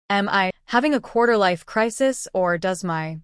Am I having a quarter-life crisis, or does my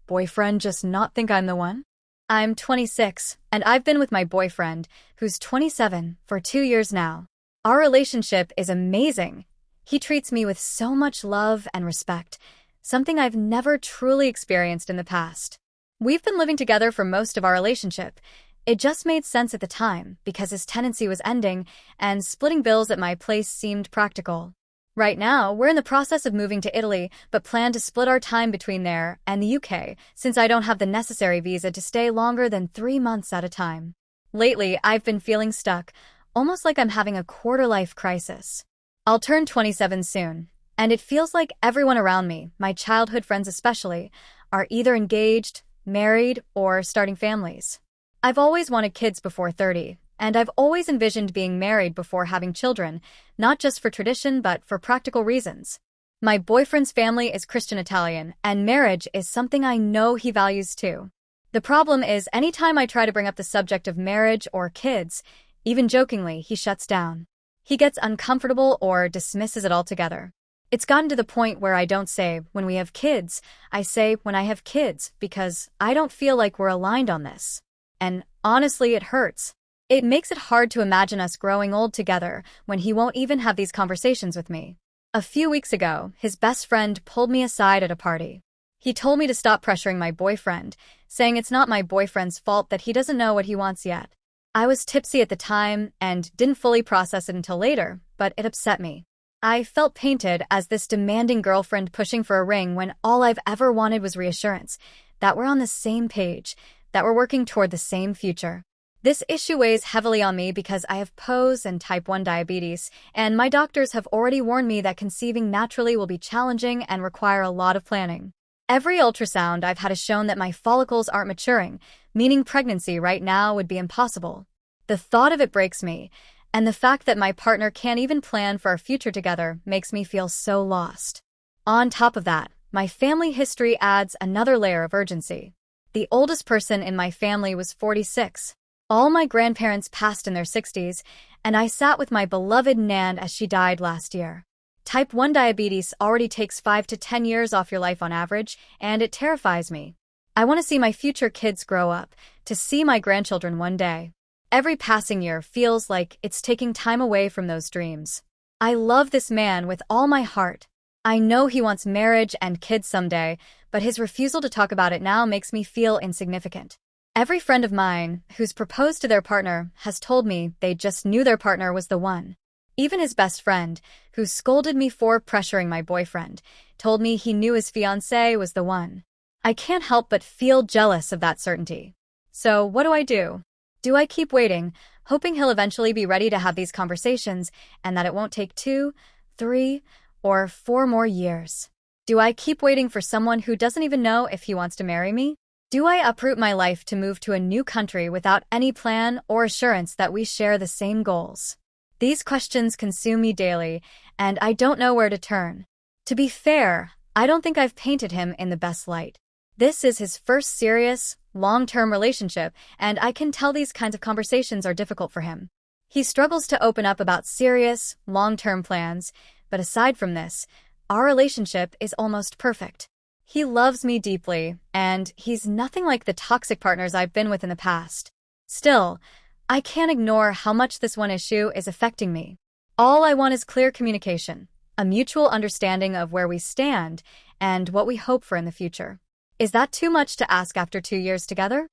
boyfriend just not think I'm the one? I'm 26, and I've been with my boyfriend, who's 27, for 2 years now. Our relationship is amazing. He treats me with so much love and respect, something I've never truly experienced in the past. We've been living together for most of our relationship. It just made sense at the time because his tenancy was ending and splitting bills at my place seemed practical. Right now, we're in the process of moving to Italy, but plan to split our time between there and the UK since I don't have the necessary visa to stay longer than 3 months at a time. Lately, I've been feeling stuck, almost like I'm having a quarter-life crisis. I'll turn 27 soon, and it feels like everyone around me, my childhood friends especially, are either engaged, married, or starting families. I've always wanted kids before 30. And I've always envisioned being married before having children, not just for tradition but for practical reasons. My boyfriend's family is Christian Italian, and marriage is something I know he values too. The problem is anytime I try to bring up the subject of marriage or kids, even jokingly, he shuts down. He gets uncomfortable or dismisses it altogether. It's gotten to the point where I don't say, when we have kids, I say, when I have kids, because I don't feel like we're aligned on this. And honestly, it hurts. It makes it hard to imagine us growing old together when he won't even have these conversations with me. A few weeks ago, his best friend pulled me aside at a party. He told me to stop pressuring my boyfriend, saying it's not my boyfriend's fault that he doesn't know what he wants yet. I was tipsy at the time and didn't fully process it until later, but it upset me. I felt painted as this demanding girlfriend pushing for a ring when all I've ever wanted was reassurance, that we're on the same page, that we're working toward the same future. This issue weighs heavily on me because I have POS and type 1 diabetes, and my doctors have already warned me that conceiving naturally will be challenging and require a lot of planning. Every ultrasound I've had has shown that my follicles aren't maturing, meaning pregnancy right now would be impossible. The thought of it breaks me, and the fact that my partner can't even plan for our future together makes me feel so lost. On top of that, my family history adds another layer of urgency. The oldest person in my family was 46. All my grandparents passed in their 60s, and I sat with my beloved Nan as she died last year. Type 1 diabetes already takes 5 to 10 years off your life on average, and it terrifies me. I want to see my future kids grow up, to see my grandchildren one day. Every passing year feels like it's taking time away from those dreams. I love this man with all my heart. I know he wants marriage and kids someday, but his refusal to talk about it now makes me feel insignificant. Every friend of mine who's proposed to their partner has told me they just knew their partner was the one. Even his best friend, who scolded me for pressuring my boyfriend, told me he knew his fiancée was the one. I can't help but feel jealous of that certainty. So what do? Do I keep waiting, hoping he'll eventually be ready to have these conversations and that it won't take 2, 3, or 4 more years? Do I keep waiting for someone who doesn't even know if he wants to marry me? Do I uproot my life to move to a new country without any plan or assurance that we share the same goals? These questions consume me daily, and I don't know where to turn. To be fair, I don't think I've painted him in the best light. This is his first serious, long-term relationship, and I can tell these kinds of conversations are difficult for him. He struggles to open up about serious, long-term plans, but aside from this, our relationship is almost perfect. He loves me deeply, and he's nothing like the toxic partners I've been with in the past. Still, I can't ignore how much this one issue is affecting me. All I want is clear communication, a mutual understanding of where we stand, and what we hope for in the future. Is that too much to ask after 2 years together?